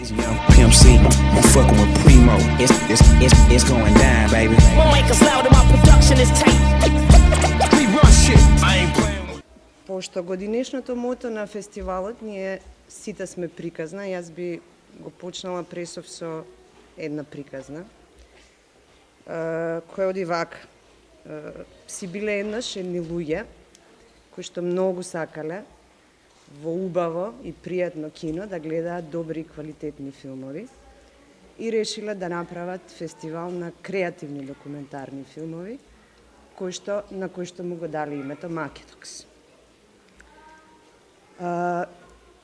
Young Pimp C, I'm fucking with Primo. It's going down, baby. My mic is loud and my production is tight. We run shit. I ain't playing with. Пошто годинешното мото на фестивалот ние сите сме приказна, јас би го почнала пресов со една приказна, која оди вака. Си биле еднаш едни луѓе кои што многу сакале во убаво и пријатно кино да гледаат добри и квалитетни филмови и решиле да направат фестивал на креативни документарни филмови на кои што му го дали името Македокс.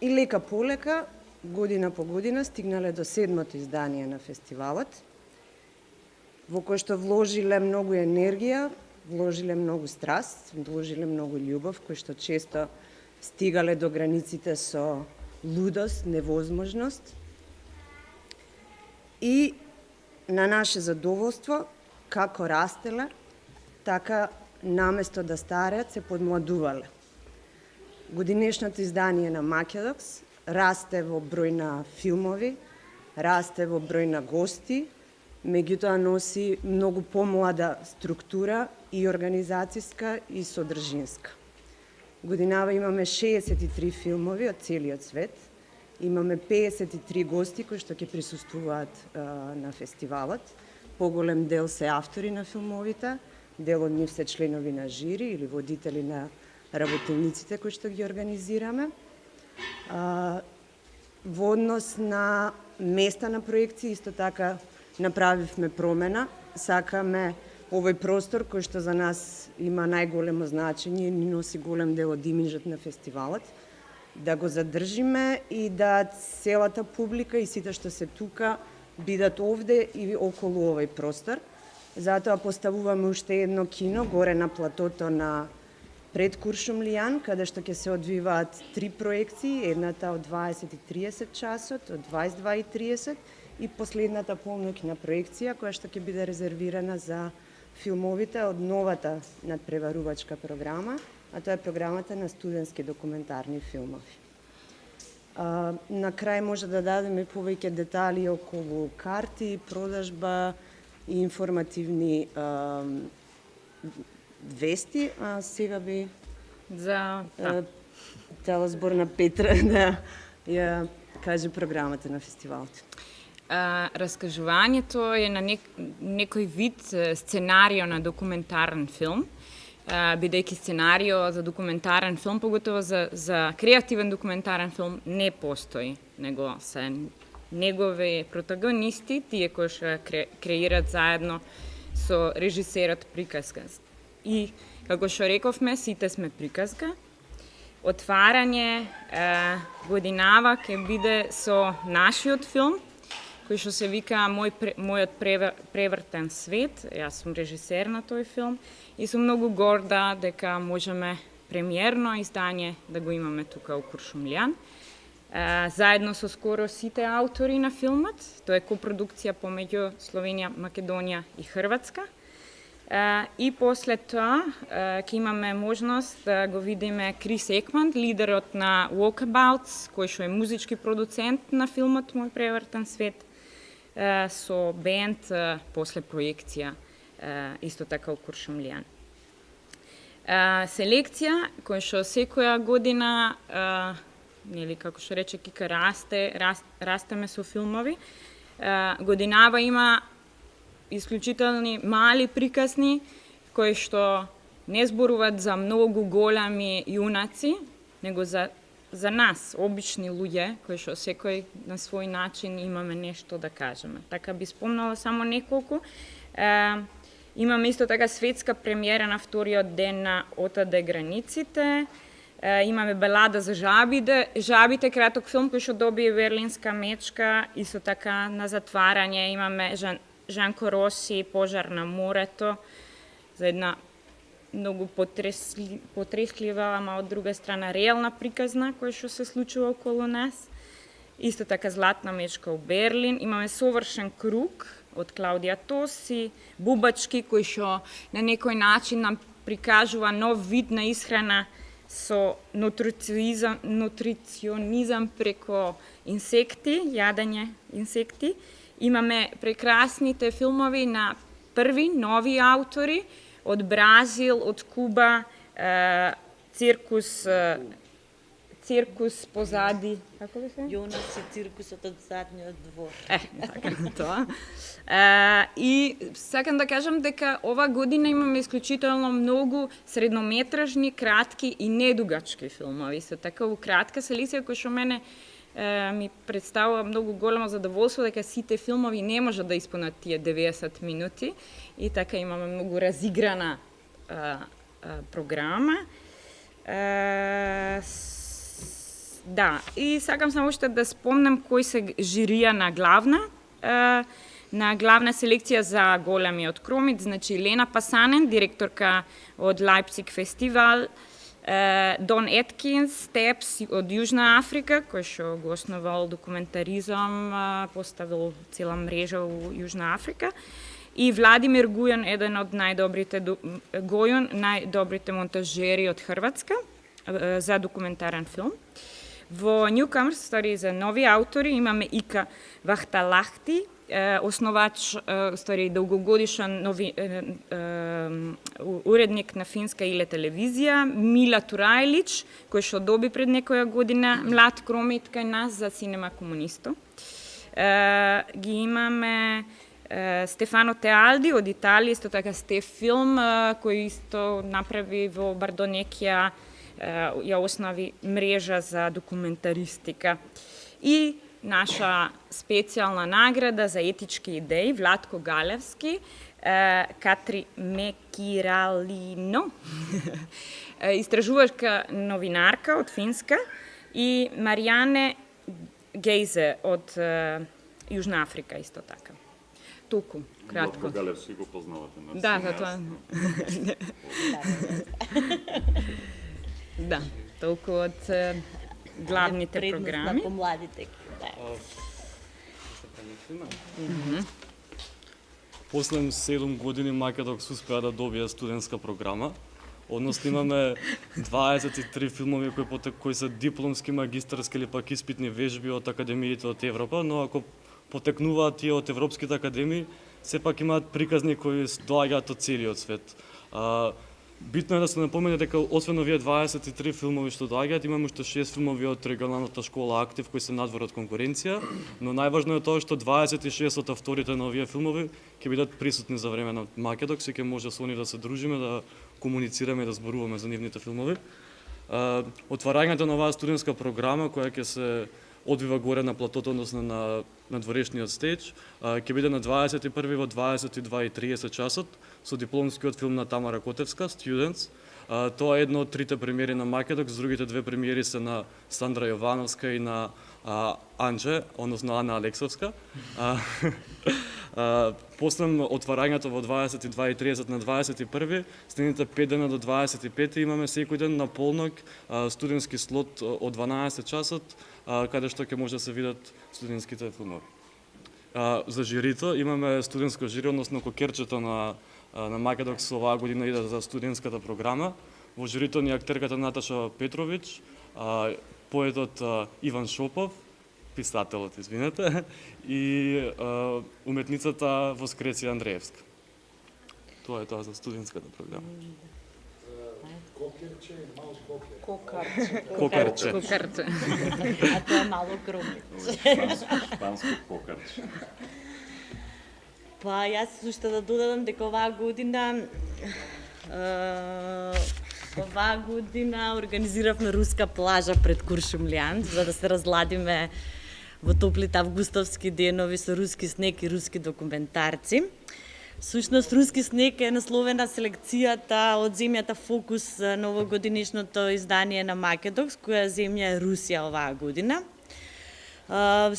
И лека полека, година по година, стигнале до 7-то издание на фестивалот, во кој што вложиле многу енергија, вложиле многу страст, вложиле многу љубов, кој што често стигале до границите со лудост, невозможност. И на наше задоволство, како растеле, така наместо да стареат, се подмладувале. Годинешното издание на Македокс расте во број на филмови, расте во број на гости, меѓутоа носи многу помлада структура и организацијска и содржинска. Годинава имаме 63 филмови од целиот свет, имаме 53 гости кои што ќе присуствуваат на фестивалот. Поголем дел се автори на филмовите, дел од нив се членови на жири или водители на работилниците кои што ги организираме. Во однос на места на проекции, исто така направивме промена. Сакаме овој простор кој што за нас има најголемо значење и носи голем дел од имиджот на фестивалот, да го задржиме и да целата публика и сите што се тука бидат овде и околу овој простор. Затоа поставуваме уште едно кино горе на платото на пред Куршумлијан, каде што ќе се одвиваат 3 проекции, едната од 20:30 часот, од 22:30 и последната полноќна проекција која што ќе биде резервирана за филмовите од новата надпреварувачка програма, а тоа е програмата на студентски документарни филмови. На крај може да дадеме повеќе детали околу карти, продажба и информативни вести, а сега би дала збор на Петра да ја каже програмата на фестивалот. Раскажувањето е на некој вид сценарио на документарен филм, бидејќи сценарио за документарен филм, поготово за креативен документарен филм, не постои, него се негови протагонисти, тие кои што креират заедно со режисерот приказка. И, како што рековме, сите сме приказка. Отварање годинава ќе биде со нашиот филм, кој што се вика Мојот превртен свет. Јас сум режисер на тој филм и сум многу горда дека можеме премиерно издание да го имаме тука у Куршумлијан. Заедно со скоро сите автори на филмот. Тоа е копродукција помеѓу Словенија, Македонија и Хрватска. И после тоа ќе имаме можност да го видиме Крис Екман, лидерот на Walkabouts, кој што е музички продуцент на филмот Мој превртен свет, со бенд после проекција исто така у Куршумлијан. Селекција која што секоја година, нели како што рече Кика, растеме со филмови. Годинава има исклучителни мали приказни кои што не зборуваат за многу големи јунаци, него за нас, обични луѓе, кои што секој на свој начин имаме нешто да кажеме. Така би спомнала само неколку. Имаме исто така светска премиера на вториот ден на Отаде границите. Имаме Балада за жабите, краток филм кој што добие Берлинска мечка. Исто така на затварање имаме Жанко Роси, Пожар на морето, за една многу потреслива, ама од друга страна реална приказна која што се случува околу нас. Исто така Златна мечка у Берлин. Имаме Совршен круг од Клаудија Тоси, Бубачки кој што на некој начин нам прикажува нов вид на исхрана со нутриционизам преко инсекти, јадење инсекти. Имаме прекрасните филмови на први нови аутори од Бразил, од Куба, циркус позади, како би се? Јонас и циркусот од задниот двор. Така тоа. И сакам да кажам дека ова година имаме исклучително многу среднометражни, кратки и недугачки филмови. Со такава кратка селекција која што мене ми представува многу големо задоволство дека сите филмови не можат да исполнат тие 90 минути и така имаме многу разиграна програма. Да, и сакам само уште да спомнам кој се жирија на главна селекција за големиот кромит, значи Лена Пасанен, директорка од Лајпциг фестивал, Дон Еткинс, Степс од Јужна Африка, кој што го основал документаризам, поставил цела мрежа у Јужна Африка, и Владимир Гојун, еден од најдобрите монтажери од Хрватска за документарен филм. Во Newcomers, стори за нови аутори, имаме Ика Вахталахти, основач, долгогодишен уредник на финска Иле телевизија, Мила Турајлич, кој што доби пред некоја година млад кромит кај нас за Синема Комунисто. Ги имаме Стефано Теалди од Италија, исто така Стеф Филм, кој исто направи во Бардонекија, ја основи мрежа за документаристика. И наша специјална награда за етички идеи, Владко Галевски, Катри Мекиралино, истражувачка новинарка од Финска, и Маријане Гейзе од Јужна Африка, исто така. Толку, кратко. Владко Галевски го познавате, на Да, за тоа. Да, толку од главните програми. По младите. После 7 години Македокс успеа да добие студентска програма. Односно имаме 23 филмови кои се дипломски, магистарски или пак испитни вежби од академиите од Европа, но ако потекнуваат тие од европските академии, сепак имаат приказни кои доаѓаат од целиот свет. Битно е да се напомене дека освен овие 23 филмови што доаѓаат, имаме уште 6 филмови од регионалната школа Актив кои се надвор од конкуренција, но најважно е тоа што 26 од авторите на овие филмови ќе бидат присутни за време на Македокс и ќе може со они да се дружиме, да комуницираме и да зборуваме за нивните филмови. Отварањето на оваа студентска програма која ќе се одвива горе на платото, односно на дворешниот стејдж, ќе биде на 21 во 22:30 часот со дипломскиот филм на Тамара Котевска, Students. Тоа е едно од трите премиери на Македокс, другите две премиери се на Сандра Јовановска и на Анџе, односно Ана Алексовска. После отварањето во 22:30 на 21, следните 5 дена до 25 имаме секој ден на полнок студентски слот од 12 часот, каде што ќе може да се видат студентските филмови. За жирито имаме студентско жири, односно кокерчето на Македокс оваа година иде за студентската програма. Во жирито ни актерката Наташа Петрович, поетот Иван Шопов, писателот, извинете, и уметницата Воскресија Андреевска. Тоа е тоа за студентската програма. Кокарче. А тоа е мало кромит. Шпанско кокарче. Па јас уште да додадам дека оваа година организиравме руска плажа пред Куршумлијан, за да се разладиме во топлите августовски денови со руски снег и руски документарци. Сушност, Руски снег е насловена селекцијата од земјата фокус на овогодинишното издание на Македокс, која земја е Русија оваа година.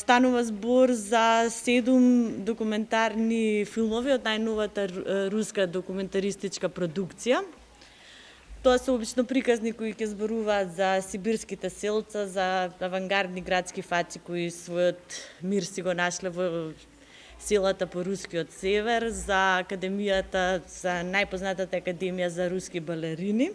Станува збор за 7 документарни филмови од најновата руска документаристичка продукција. Тоа се обично приказни кои ќе зборуваат за сибирските селца, за авангардни градски фаци кои својот мир си го нашле во селата по рускиот север, за академијата, за најпознатата академија за руски балерини.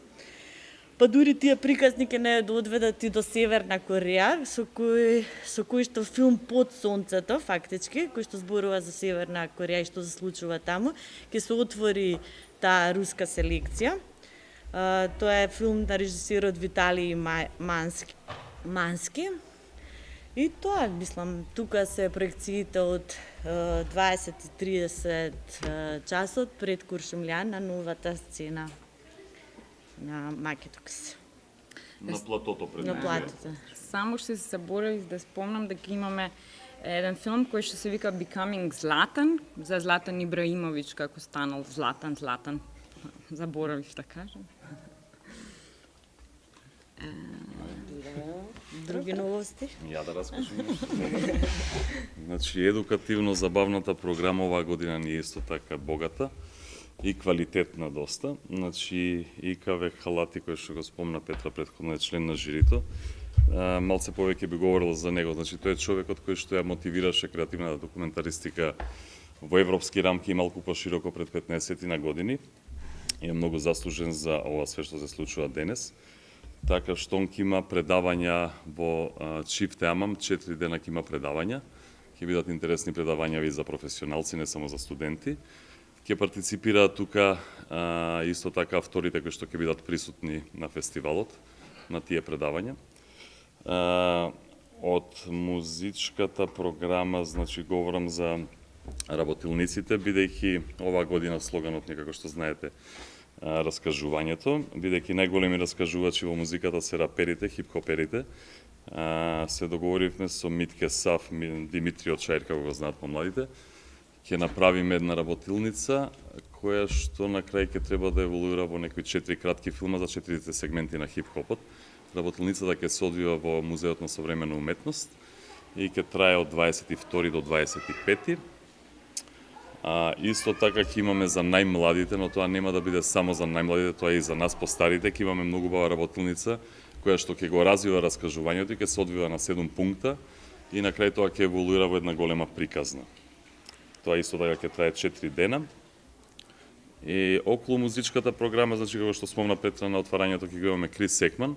па дури тие приказни ќе не одведат и до Северна Кореја, со кој што филм Под сонцето, фактички, кој што зборува за Северна Кореја и што се случува таму, ќе се отвори таа руска селекција. Тоа е филм на режисерот Виталий Мански. И тоа, мислам, тука се проекциите од 20-30 часот пред Куршумлијан на новата сцена на Македокс. На платото пред На неделя. платото. Само ще се заборавих да спомнам дека имаме еден филм кој што се вика Becoming Zlatan, за Златан Ибраимович како станал Златан. Заборавих да кажам. Други новости? Ја да раскажам нешто. Значи, едукативно забавната програма оваа година ни е исто така богата и квалитетна доста. Значи, ИКВ Халати, кој што го спомна Петра предходно, е член на жирито. Малце повеќе би говорил за него. Значи, тој е човекот кој што ја мотивираше креативната документаристика во европски рамки и малку пошироко пред 15 на години. И е многу заслужен за ова све што се случува денес. Така што он ќе има предавања во Чиф Теамам, 4 дена ќе има предавања. Ќе бидат интересни предавања и за професионалци, не само за студенти. Ќе партиципираат тука исто така авторите кои што ќе бидат присутни на фестивалот, на тие предавања. Од музичката програма, значи говорам за работилниците, бидејќи оваа година слоганот некако што знаете раскажувањето, бидејќи најголеми раскажувачи во музиката се раперите, хип-хоперите. Се договоривме со Митке Сав, Димитриот Шаир, како го знаат помладите, ќе направиме една работилница која што на крај ќе треба да еволуира во некои 4 кратки филма за 4 сегменти на хип-хопот. Работилницата ќе се одвива во Музеот на современа уметност и ќе трае од 22 до 25. Исто така ќе имаме за најмладите, но тоа нема да биде само за најмладите, тоа е и за нас постарите. Ќе имаме многу бава работилница која што ќе го развива раскажувањето и ќе се одвива на 7 пункта и на крај тоа ќе еволуира во една голема приказна. Тоа исто така ќе трае 4 дена. И околу музичката програма, значи како што спомна Петра на отварањето, ќе го имаме Крис Секман.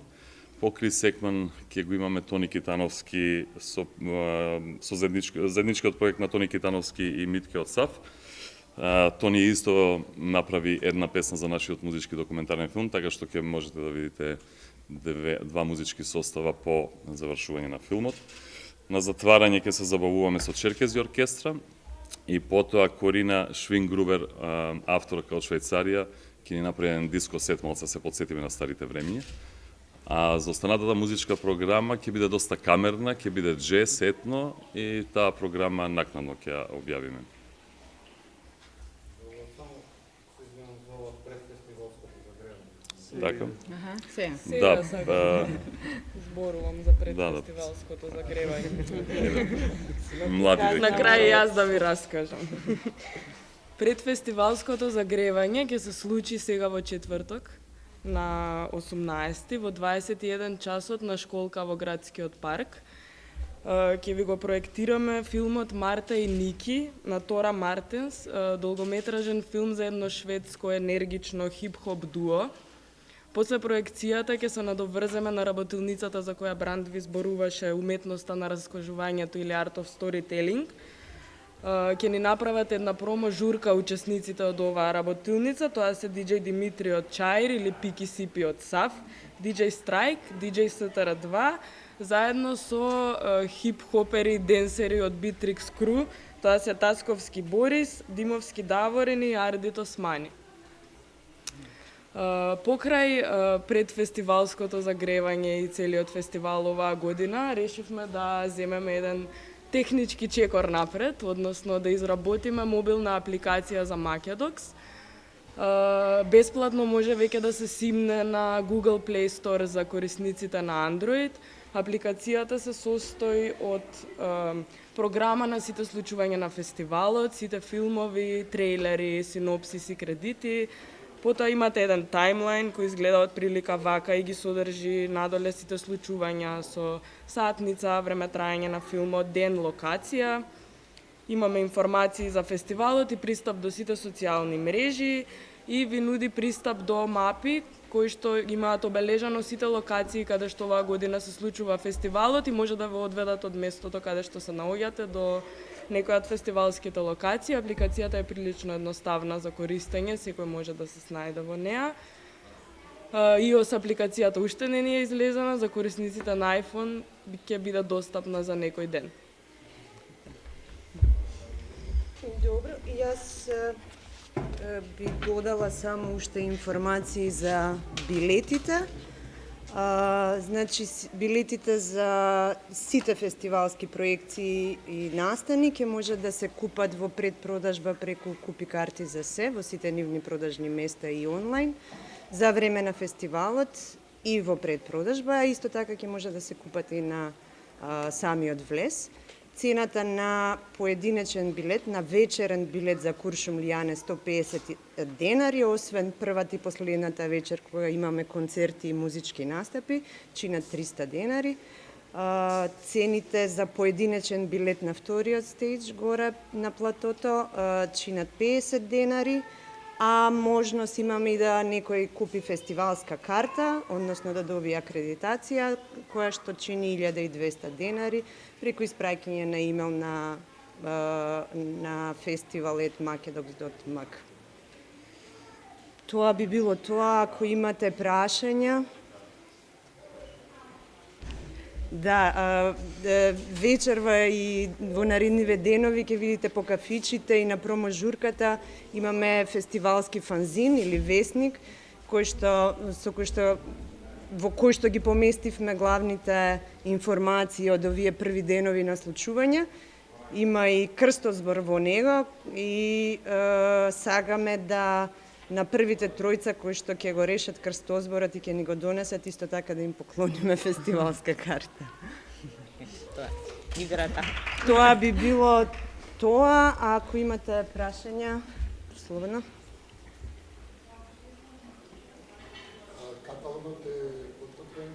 По Крис Секман ќе го имаме Тони Китановски со заедничкиот проект на Тони Китановски и Митке од САФ. Тони исто направи една песна за нашиот музички документарен филм, така што ќе можете да видите два музички состава по завршување на филмот. На затварање ќе се забавуваме со Черкези оркестра и потоа Корина Швингрубер, авторка од Швајцарија, ќе ни направи еден диско сет, малку се потсетиме на старите времиња. А за останатата музичка програма ќе биде доста камерна, ќе биде джез, етно и таа програма накнадно ќе ја објавиме. Така. Се. Да, Зборувам за предфестивалското загревање. младите. На крај јас да ви раскажам. Предфестивалското загревање ќе се случи сега во четврток на 18 во 21 часот на школка во градскиот парк. Ќе ви го проектираме филмот Марта и Ники на Тора Мартинс, долгометражен филм за едно шведско енергично хип-хоп дуо. После проекцијата ќе се надоврземе на работилницата за која Бранд ви зборуваше, уметноста на раскажувањето или art of storytelling. Ќе ни направат една промо журка учесниците од оваа работилница, тоа се DJ Димитри од Чаир или Пики Сипи од САФ, DJ Страйк, DJ СТР2, заедно со хип-хопери и денсери од Битрикс Кру, тоа се Тасковски Борис, Димовски Даворин и Ардит Османи. Покрај предфестивалското загревање и целиот фестивал оваа година, решивме да земеме еден технички чекор напред, односно да изработиме мобилна апликација за Македокс. Бесплатно може веќе да се симне на Google Play Store за корисниците на Android. Апликацијата се состои од програма на сите случувања на фестивалот, сите филмови, трейлери, синопсиси, кредити. Потоа имате еден таймлайн кој изгледа од прилика вака и ги содржи надоле сите случувања со сатница, време трајање на филмот, ден, локација. Имаме информации за фестивалот и пристап до сите социјални мрежи и ви нуди пристап до мапи кои што имаат обележано сите локации каде што оваа година се случува фестивалот и може да ве одведат од местото каде што се наоѓате до некоја од фестивалските локации. Апликацијата е прилично едноставна за користење, секој може да се снајде во неа. iOS апликацијата уште не ни е излезена, за корисниците на iPhone ќе биде достапна за некој ден. Добро, јас би додала само уште информации за билетите. Значи, билетите за сите фестивалски проекции и настани ќе може да се купат во предпродажба преку Купи карти за се, во сите нивни продажни места и онлайн, за време на фестивалот и во предпродажба, а исто така ќе може да се купат и на самиот влез. Цената на поединечен билет, на вечерен билет за Куршумлијан е 150 денари, освен првата и последната вечер кога имаме концерти и музички настапи, чинат 300 денари. Цените за поединечен билет на вториот стејдж горе на платото чинат 50 денари, а можност имаме и да некој купи фестивалска карта, односно да добие акредитација, која што чини 1200 денари, преку испраќање на имейл на festival@makedox.mk. Тоа би било тоа, ако имате прашања. Да, вечерва и во наредниве денови ќе видите по кафичите и на проможурката имаме фестивалски фанзин или весник во кој што ги поместивме главните информации од овие први денови на случување. Има и крстозбор во него и сагаме да на првите тројца кои што ќе го решат крстозборот и ќе ни го донесат, исто така да им поклониме фестивалска карта. Играта. Тоа би било тоа, а ако имате прашања, слободно. Каталогот е подготвен?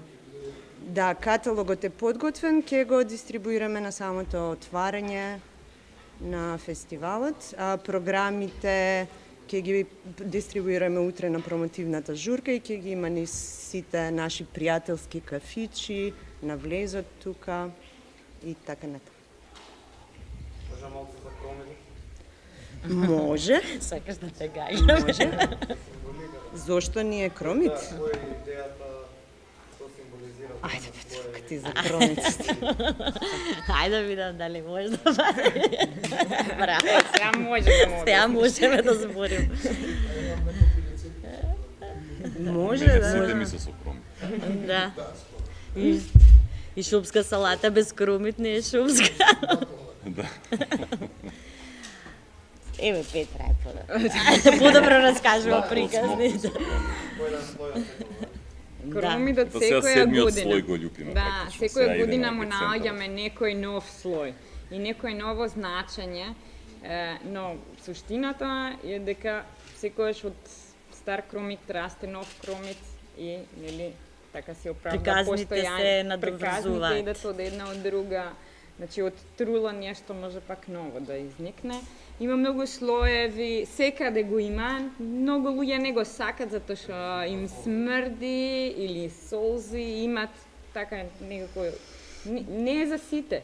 Да, каталогот е подготвен, ќе го дистрибуираме на самото отварање на фестивалот, а програмите ќе ги дистрибуираме утре на промотивната журка и ќе ги има низ сите наши пријателски кафичи, на влезот тука и така натаму. Може малку за кромите? Може. Сакаш да те гајам. Може. Зошто ни е кромит? Која е идејата, што символизира? Ајде, Петровка, ти за кромиците. Ајде да видам дали може да бъде. Браво. Сега може да може. Сега можеме да зборим. Може Сите да. ми се со кроми. Да. И шумска салата без крумит не е шумска. Да. Еве Петра е подобро раскажува приказните. Кромидот Па сега секоја седмиот година. слој го љупиме. Да, практично. Сега секоја идеме година на му епицентар. наоѓаме некој нов слој и некој ново значење, но суштината е дека секојаш од стар кромит расте нов кромит и нели така се оправда Приказните постојање. се надоврзуваат. Приказните идат од една од друга. Значи од трула нешто може пак ново да изникне. Има многу слоеви, секаде го има. Многу луѓе не го сакат затоа што им смрди или солзи, имат така некако не е за сите.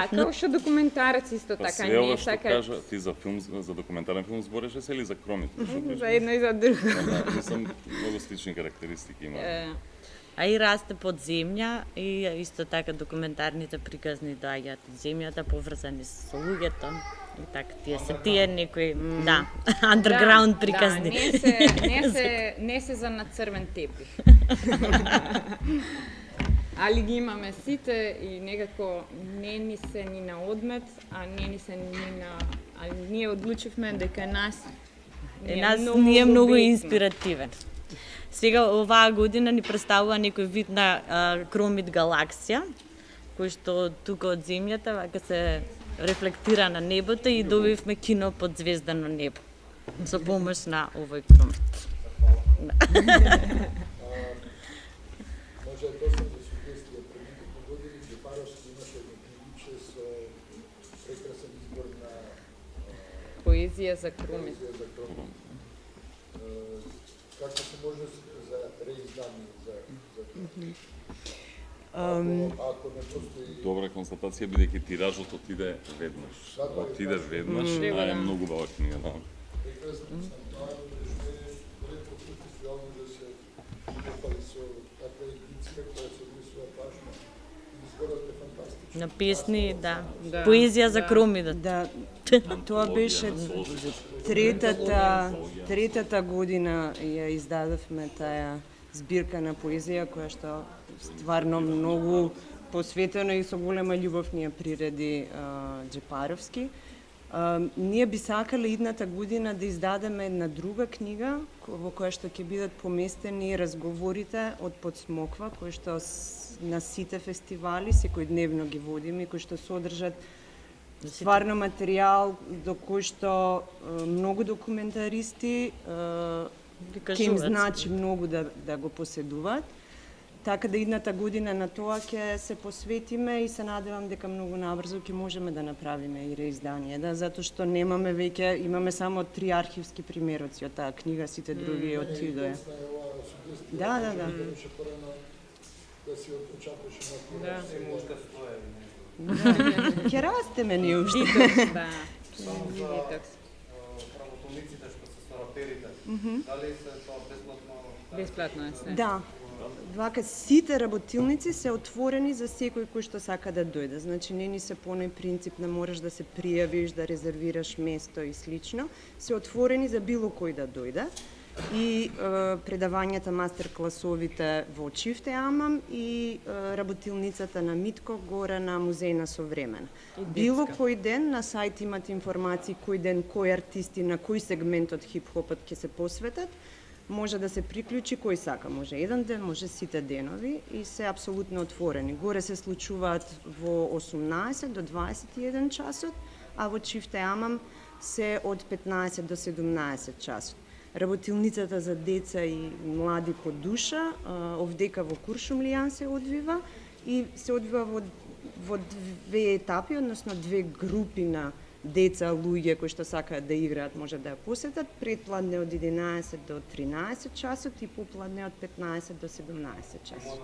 Како што документарец исто Па така све не ова што сакат кажа ти за филм, за документарен филм збореше се или за кромите? за едно и за друго. Да, мислам, многу слични карактеристики има. А и расте под земја и исто така документарните приказни доаѓаат од земјата, поврзани со луѓето. И така тие некои, да, underground приказни. Да, не се за на црвен тепих. Али ги имаме сите и некако не ни се ни на одмет, а не ни се ни на... А ние одлучивме дека нас Ни е многу инспиративен. Сега оваа година ни представува некој вид на кромит галаксија, кој што тука од земјата вака се рефлектира на небото и добивме кино под звездано небо со помош на овој кромит. Може доста за сугестија пред неколку години Джепаровски имаше едно книгиче со прекрасен избор на поезија за кромит. поезија за кромит. Како се може за реиздание за това? Ако не постои... Добра констатација, бидејќи тиражот отиде веднаш. Отиде веднаш, а е многу бава книга, да. Прекрасно сам тоа, што е лепо професионално да се попали со таква едиција која се однесува важно. Изборот е фантастичен. На песни, да. Поезија за кромидот. Да, тоа беше третата година ја издадовме таа збирка на поезија која што стварно многу посветено и со голема љубов ни ја приреди Джепаровски. Ние би сакале идната година да издадеме една друга книга во која што ќе бидат поместени разговорите од Подсмоква, кои што на сите фестивали секојдневно ги водиме, кои што содржат стварно материјал до кој што многу документаристи ќе им значи многу да го поседуваат. Така да идната година на тоа ќе се посветиме и се надевам дека многу набрзо ќе можеме да направиме и реиздание, да, затоа што немаме веќе, имаме само 3 архивски примероци од таа книга, сите други отидоа. Да. Беше порано да си очакуваше на тоа. Ќе растеме ние уште. Да. Само за работолниците што се сораперите, дали се тоа бесплатно? Бесплатно е се. Да. Вака сите работилници се отворени за секој кој што сака да дојде. Значи не ни се по оној принцип да мораш да се пријавиш, да резервираш место и слично. Се отворени за било кој да дојде. И предавањата, мастер-класовите во Чифте Амам и работилницата на Митко горе на Музеј на Современа. Било кој ден на сајт имате информации кој ден, кој артисти, на кој сегмент од хип-хопот ќе се посветат. Може да се приклучи кој сака, може еден ден, може сите денови и се апсолутно отворени. Горе се случуваат во 18 до 21 часот, а во Чифте Амам се од 15 до 17 часот. Работилницата за деца и млади по душа, овдека во Куршумлијан се одвива и се одвива во две етапи, односно две групи на деца, луѓе кои што сакаат да играат, може да ја посетат, предпладне од 11 до 13 часот и попладне од 15 до 17 часот.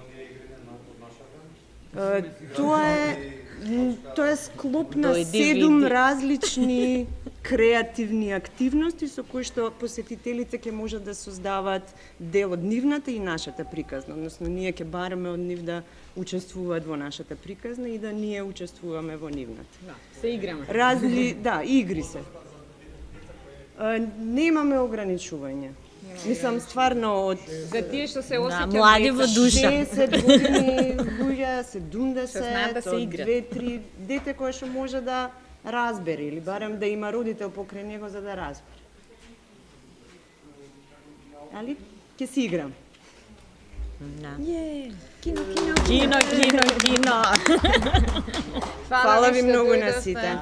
Тоа е склоп на 7 различни креативни активности со кои што посетителите ќе можат да создаваат дел од нивната и нашата приказна, односно ние ќе бараме од нив да учествуваат во нашата приказна и да ние учествуваме во нивната. Да, се играме. Игри се. Немаме ограничување. Мислам стварно од За тие што се осеќаат млади во душа. 60 години, луѓе, 70, Што знаат да се од играат. 2-3 дете кое што може да разбере или барем да има родител покрај него за да разбере. Али ќе си играм. Кино. Фала ви многу на сите.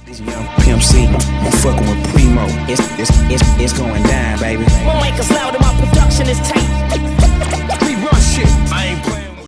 This young Pimp C, I'm fucking with Primo. It's going down, baby. Won't make us loud and my production is tight. We run shit. I ain't playing.